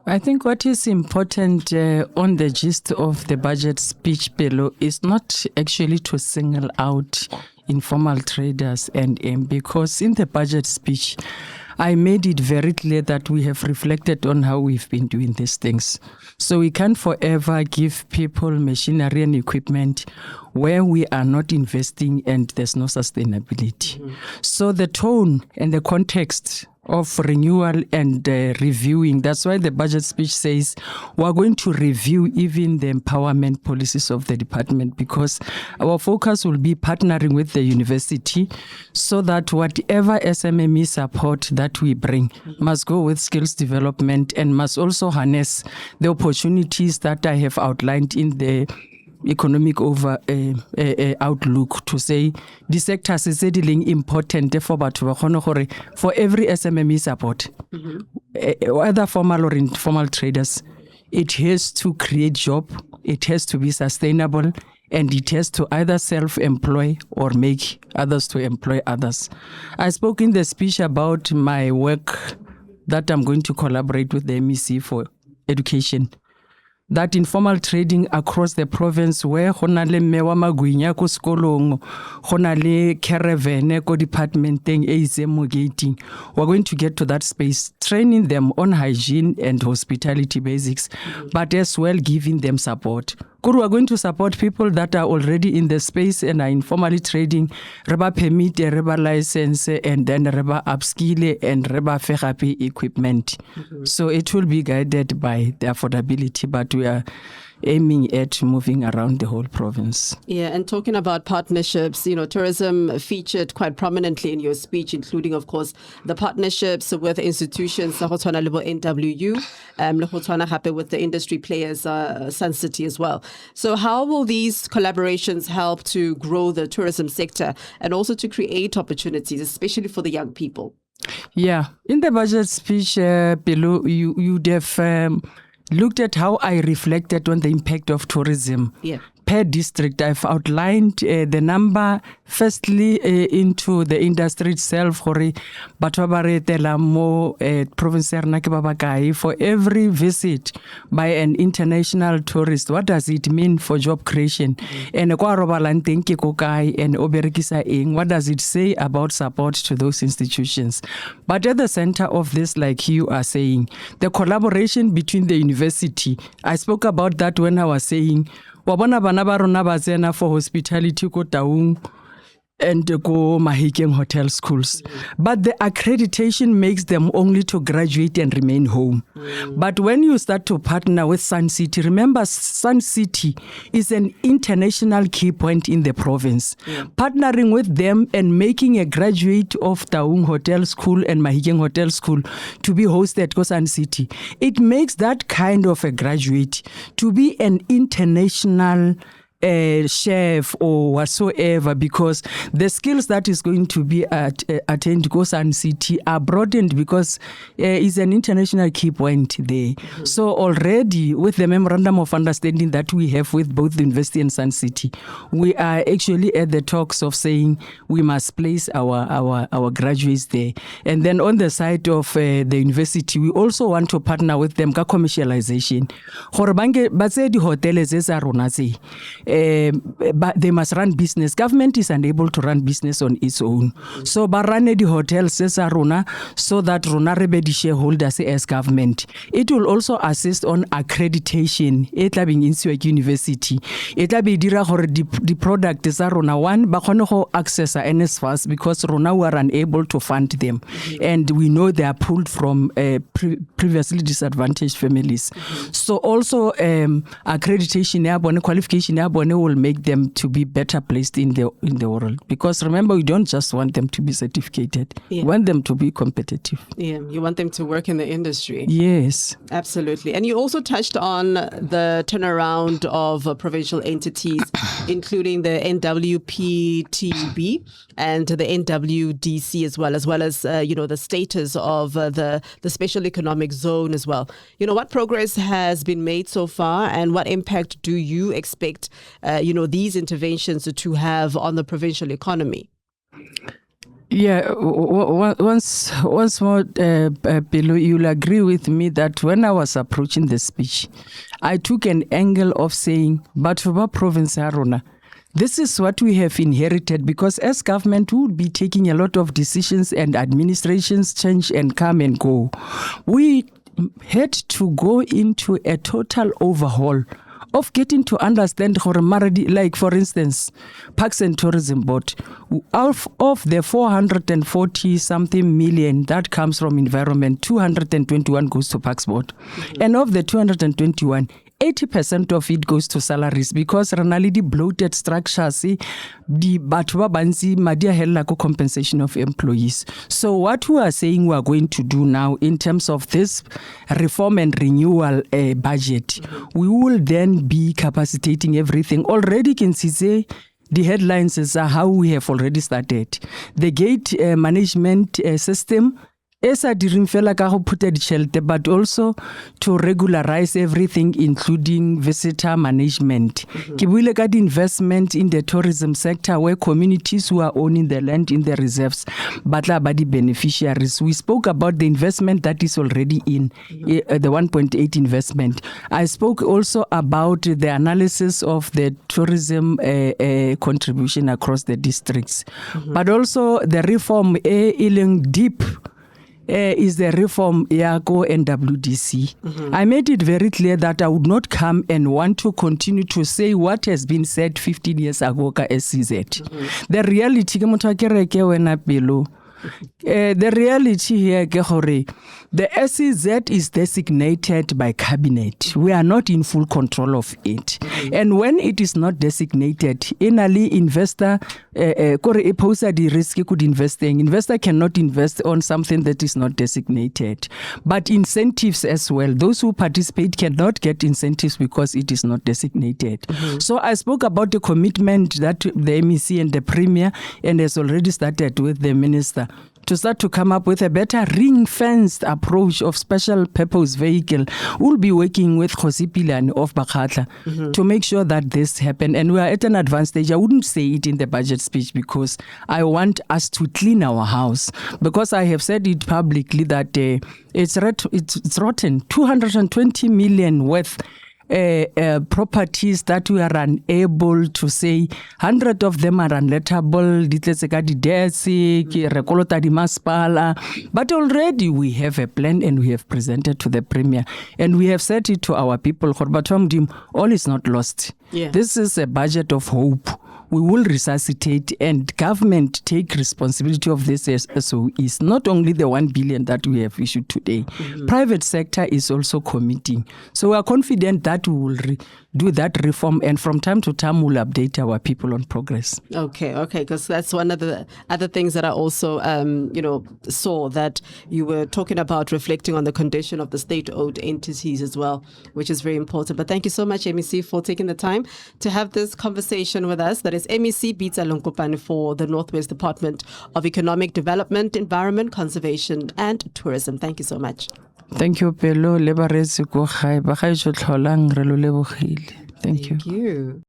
I think what is important on the gist of the budget speech below is not actually to single out informal traders and because in the budget speech, I made it very clear that we have reflected on how we've been doing these things. So we can't forever give people machinery and equipment where we are not investing and there's no sustainability. Mm-hmm. So the tone and the context of renewal and reviewing. That's why the budget speech says we're going to review even the empowerment policies of the department, because our focus will be partnering with the university so that whatever SMME support that we bring must go with skills development and must also harness the opportunities that I have outlined in the economic outlook, to say the sectors is important for every SMME support, whether formal or informal traders. It has to create job, it has to be sustainable, and it has to either self-employ or make others to employ others. I spoke in the speech about my work that I'm going to collaborate with the MEC for education. That informal trading across the province, where honale mewa magwinya ko skolong, honale caravan ko departmenteng gating, we're going to get to that space, training them on hygiene and hospitality basics, but as well giving them support. We are going to support people that are already in the space and are informally trading, reba permit, reba license, and then reba upskill and reba therapy equipment. So it will be guided by the affordability, but we are aiming at moving around the whole province. Yeah, and talking about partnerships, tourism featured quite prominently in your speech, including, of course, the partnerships with institutions, NWU, with the industry players, Sun City as well. So how will these collaborations help to grow the tourism sector and also to create opportunities, especially for the young people? Yeah, in the budget speech below, you'd have looked at how I reflected on the impact of tourism. Yeah. Per district, I've outlined the number, firstly, into the industry itself. For every visit by an international tourist, what does it mean for job creation? And what does it say about support to those institutions? But at the center of this, like you are saying, the collaboration between the university. I spoke about that when I was saying, wabona bana ba rona ba tsena for hospitality ko Taung and go Mahikeng hotel schools. But the accreditation makes them only to graduate and remain home. But when you start to partner with Sun City, remember Sun City is an international key point in the province. Partnering with them and making a graduate of Taung Hotel School and Mahikeng Hotel School to be hosted at Sun City, it makes that kind of a graduate to be an international chef or whatsoever, because the skills that is going to be attained to Sun City are broadened because it's an international key point there. So already with the memorandum of understanding that we have with both the university and Sun City, we are actually at the talks of saying we must place our graduates there. And then on the side of the university, we also want to partner with them for commercialization. But they must run business. Government is unable to run business on its own. So, barane di hotels so that rona rebe di shareholders as government. It will also assist on accreditation. It will be in university. It will be dira hore the product is rona one, but ho access NSFAS because rona were unable to fund them, and we know they are pulled from previously disadvantaged families. So also accreditation, qualification will make them to be better placed in the world, because remember, we don't just want them to be certificated. We want them to be competitive. You want them to work in the industry. Yes, absolutely. And you also touched on the turnaround of provincial entities, including the NWPTB and the NWDC as well as the status of the special economic zone as well. What progress has been made so far, and what impact do you expect these interventions to have on the provincial economy? Yeah, once more, Pelo, you'll agree with me that when I was approaching the speech, I took an angle of saying, but for province Arona, this is what we have inherited, because as government we would be taking a lot of decisions and administrations change and come and go. We had to go into a total overhaul of getting to understand, like for instance, Parks and Tourism Board, of the 440 something million that comes from environment, 221 goes to Parks Board. Mm-hmm. And of the 221, 80% of it goes to salaries, because ranality bloated structures, the batwa bansi madia hella compensation of employees. So what we are saying we are going to do now in terms of this reform and renewal budget, we will then be capacitating everything. Already can see the headlines is how we have already started. The gate management system, but also to regularize everything, including visitor management. Mm-hmm. Investment in the tourism sector, where communities who are owning the land in the reserves, but are the beneficiaries. We spoke about the investment that is already in, the 1.8 investment. I spoke also about the analysis of the tourism contribution across the districts, but also the reform deep. Is the reform Yago and WDC. Mm-hmm. I made it very clear that I would not come and want to continue to say what has been said 15 years ago ka SCZ. Mm-hmm. The reality, the reality here, the SCZ is designated by cabinet. We are not in full control of it. Mm-hmm. And when it is not designated, inali investor investor cannot invest on something that is not designated. But incentives as well, those who participate cannot get incentives because it is not designated. Mm-hmm. So I spoke about the commitment that the MEC and the Premier and has already started with the Minister to start to come up with a better ring-fenced approach of special purpose vehicle. We'll be working with Khosipilane of Bakhatla to make sure that this happen. And we are at an advanced stage. I wouldn't say it in the budget speech because I want us to clean our house. Because I have said it publicly that it's rotten. 220 million worth properties that we are unable to say, 100 of them are unlettable, but already we have a plan and we have presented to the Premier and we have said it to our people, all is not lost. Yeah. This is a budget of hope. We will resuscitate, and government take responsibility of this SOEs, not only the 1 billion that we have issued today. Mm-hmm. Private sector is also committing. So we are confident that we will do that reform, and from time to time we'll update our people on progress. Okay, because that's one of the other things that I also, saw that you were talking about, reflecting on the condition of the state-owned entities as well, which is very important. But thank you so much, MEC, for taking the time to have this conversation with us. That is MEC Bitsa Lenkopane for the Northwest Department of Economic Development, Environment, Conservation and Tourism. Thank you so much. Thank you, Pelo. Thank you.